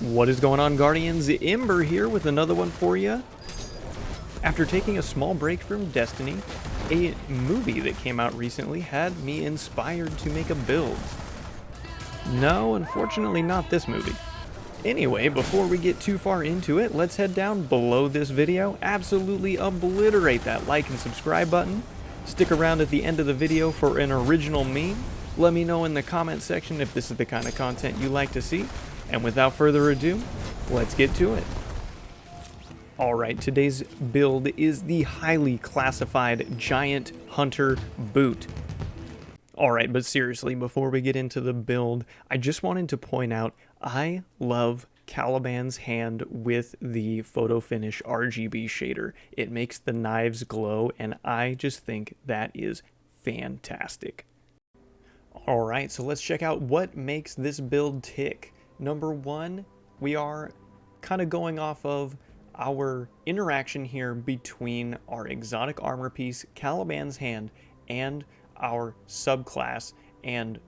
What is going on, Guardians? Ember here with another one for you. After taking a small break from Destiny, a movie that came out recently had me inspired to make a build. No, unfortunately not this movie. Anyway, before we get too far into it, let's head down below this video, absolutely obliterate that like and subscribe button, stick around at the end of the video for an original meme, let me know in the comment section if this is the kind of content you like to see, and without further ado, let's get to it. Alright, today's build is the highly classified Giant Hunter boot. Alright, but seriously, before we get into the build, I just wanted to point out, I love Caliban's hand with the photo finish RGB shader. It makes the knives glow, and I just think that is fantastic. Alright, so let's check out what makes this build tick. Number one, we are kind of going off of our interaction here between our exotic armor piece, Caliban's hand, and our subclass and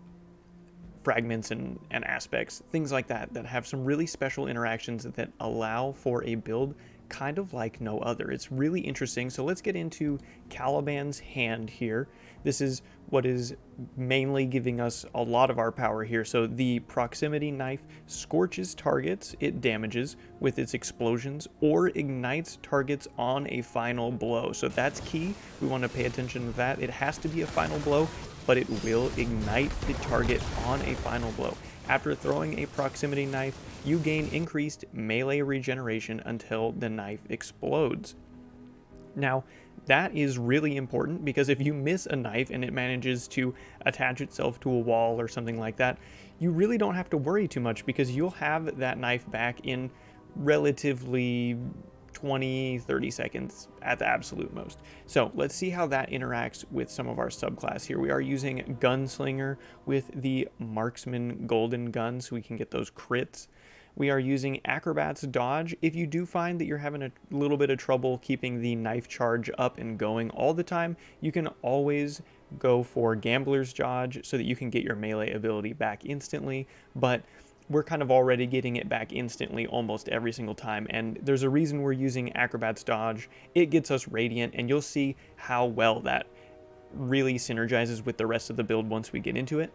fragments and aspects, things like that, that have some really special interactions that allow for a build kind of like no other. It's really interesting. So let's get into Caliban's hand here. This is what is mainly giving us a lot of our power here. So the proximity knife scorches targets it damages with its explosions or ignites targets on a final blow. So that's key. We want to pay attention to that. It has to be a final blow, but it will ignite the target on a final blow. After throwing a proximity knife, you gain increased melee regeneration until the knife explodes. Now, that is really important because if you miss a knife and it manages to attach itself to a wall or something like that, you really don't have to worry too much because you'll have that knife back in relatively 20-30 seconds at the absolute most. So let's see how that interacts with some of our subclass here. We are using Gunslinger with the Marksman Golden Gun so we can get those crits. We are using Acrobat's Dodge. If you do find that you're having a little bit of trouble keeping the knife charge up and going all the time, you can always go for Gambler's Dodge so that you can get your melee ability back instantly, but we're kind of already getting it back instantly almost every single time, and there's a reason we're using Acrobat's Dodge. It gets us Radiant, and you'll see how well that really synergizes with the rest of the build once we get into it.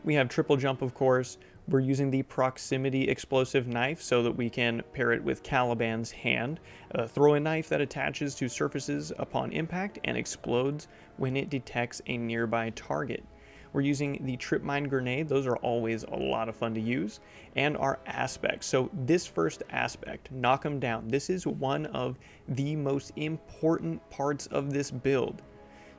We have Triple Jump, of course. We're using the Proximity Explosive Knife so that we can pair it with Caliban's hand. Throw a knife that attaches to surfaces upon impact and explodes when it detects a nearby target. We're using the Trip Mine Grenade. Those are always a lot of fun to use. And our aspects. So this first aspect, Knock 'em Down, this is one of the most important parts of this build.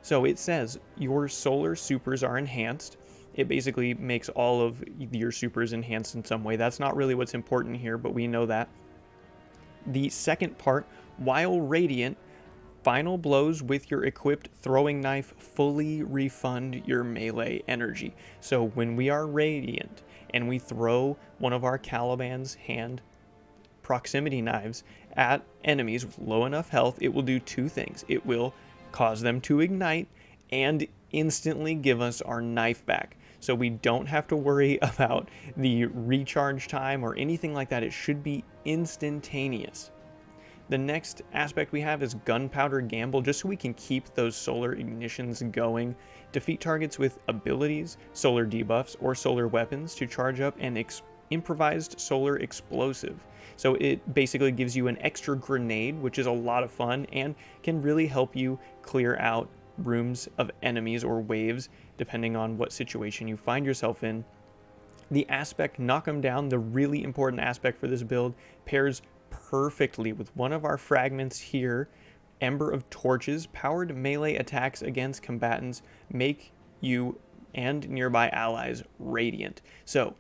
So it says your solar supers are enhanced. It basically makes all of your supers enhanced in some way. That's not really what's important here, but we know that. The second part, while radiant, final blows with your equipped throwing knife fully refund your melee energy. So when we are radiant and we throw one of our Caliban's hand proximity knives at enemies with low enough health, it will do two things. It will cause them to ignite and instantly give us our knife back. So we don't have to worry about the recharge time or anything like that. It should be instantaneous. The next aspect we have is Gunpowder Gamble, just so we can keep those solar ignitions going. Defeat targets with abilities, solar debuffs, or solar weapons to charge up an improvised solar explosive. So it basically gives you an extra grenade, which is a lot of fun and can really help you clear out rooms of enemies or waves, depending on what situation you find yourself in. The aspect Knock 'em Down, the really important aspect for this build, pairs perfectly with one of our fragments here. Ember of Torches. Powered melee attacks against combatants make you and nearby allies radiant. So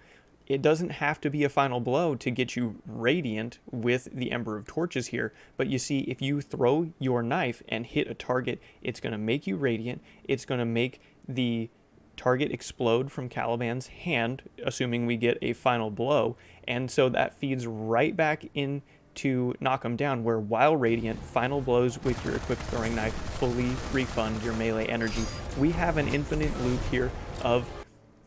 it doesn't have to be a final blow to get you radiant with the Ember of Torches here, but you see, if you throw your knife and hit a target, it's going to make you radiant. It's going to make the target explode from Caliban's hand, assuming we get a final blow, and so that feeds right back into Knock 'em Down, where while radiant, final blows with your equipped throwing knife fully refund your melee energy. We have an infinite loop here of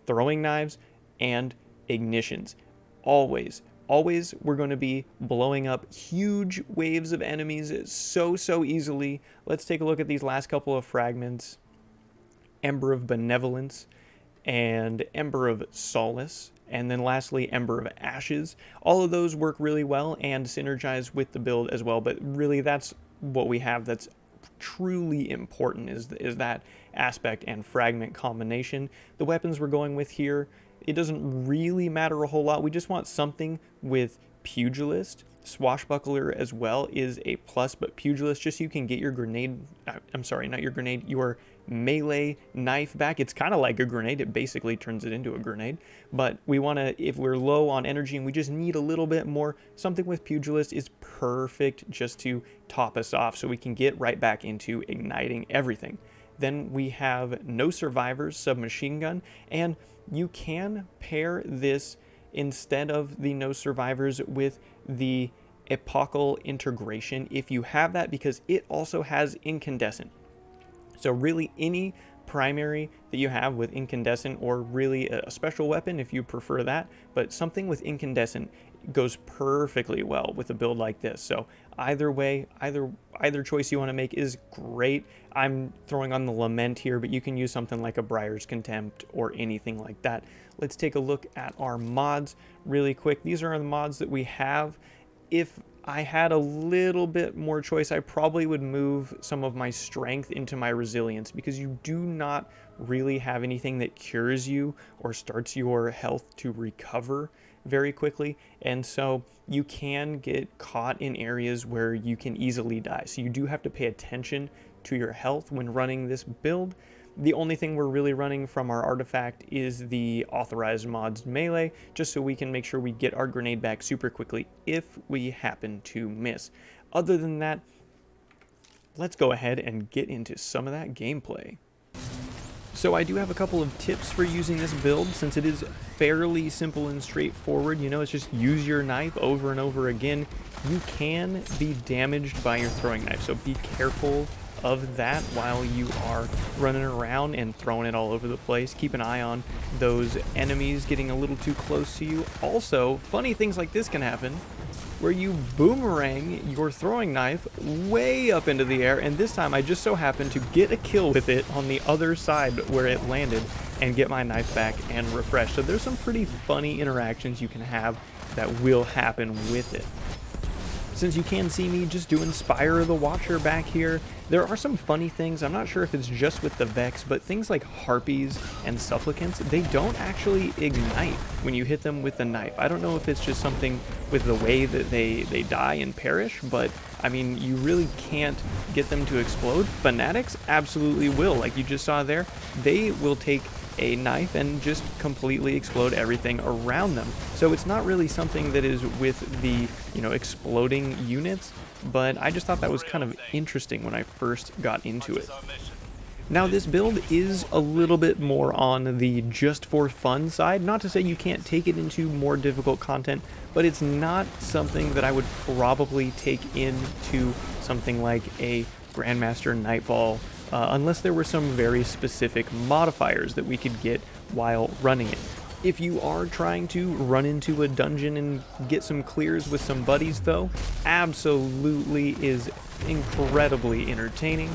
throwing knives and ignitions. Always always we're going to be blowing up huge waves of enemies so easily. Let's take a look at these last couple of fragments. Ember of Benevolence and Ember of Solace, and then lastly Ember of Ashes. All of those work really well and synergize with the build as well, but really that's what we have that's truly important is that aspect and fragment combination. The weapons we're going with here, it doesn't really matter a whole lot. We just want something with Pugilist. Swashbuckler as well is a plus, but Pugilist, just so you can get your grenade, I'm sorry, not your grenade, your melee knife back. It's kind of like a grenade. It basically turns it into a grenade, but we want to, if we're low on energy and we just need a little bit more, something with Pugilist is perfect just to top us off so we can get right back into igniting everything. Then we have No Survivors submachine gun, and you can pair this instead of the No Survivors with the Epochal Integration if you have that, because it also has Incandescent. So really any primary that you have with Incandescent, or really a special weapon if you prefer that, but something with Incandescent goes perfectly well with a build like this. So either way, either choice you want to make is great. I'm throwing on the Lament here, but you can use something like a Briar's Contempt or anything like that. Let's take a look at our mods really quick. These are the mods that we have. If I had a little bit more choice, I probably would move some of my strength into my resilience, because you do not really have anything that cures you or starts your health to recover very quickly, and so you can get caught in areas where you can easily die. So you do have to pay attention to your health when running this build. The only thing we're really running from our artifact is the authorized mods melee, just so we can make sure we get our grenade back super quickly if we happen to miss. Other than that, let's go ahead and get into some of that gameplay. So I do have a couple of tips for using this build, since it is fairly simple and straightforward. You know, it's just use your knife over and over again. You can be damaged by your throwing knife, so be careful of that while you are running around and throwing it all over the place. Keep an eye on those enemies getting a little too close to you. Also, funny things like this can happen where you boomerang your throwing knife way up into the air, and this time I just so happened to get a kill with it on the other side where it landed and get my knife back and refresh. So there's some pretty funny interactions you can have that will happen with it. Since you can see me just doing Spire the Watcher back here, there are some funny things. I'm not sure if it's just with the Vex, but things like Harpies and Supplicants, they don't actually ignite when you hit them with the knife. I don't know if it's just something with the way that they die and perish, but I mean, you really can't get them to explode. Fanatics absolutely will. Like you just saw there, they will take a knife and just completely explode everything around them. So it's not really something that is with the, you know, exploding units, but I just thought that was kind of interesting when I first got into it. Now this build is a little bit more on the just for fun side. Not to say you can't take it into more difficult content, but it's not something that I would probably take into something like a Grandmaster Nightfall, unless there were some very specific modifiers that we could get while running it. If you are trying to run into a dungeon and get some clears with some buddies though, absolutely is incredibly entertaining.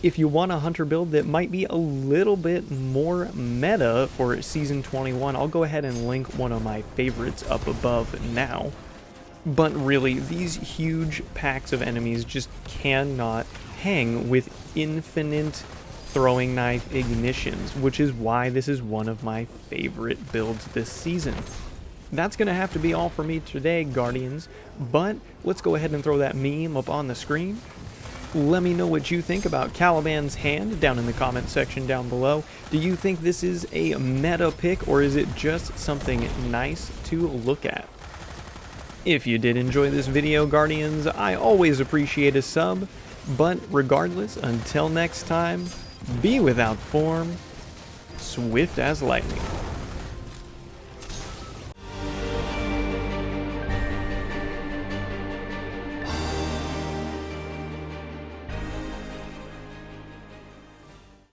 If you want a hunter build that might be a little bit more meta for Season 21, I'll go ahead and link one of my favorites up above now. But really, these huge packs of enemies just cannot hang with infinite throwing knife ignitions, which is why this is one of my favorite builds this season. That's going to have to be all for me today, Guardians, but let's go ahead and throw that meme up on the screen. Let me know what you think about Caliban's hand down in the comment section down below. Do you think this is a meta pick, or is it just something nice to look at? If you did enjoy this video, Guardians, I always appreciate a sub, but regardless, until next time, be without form, swift as lightning.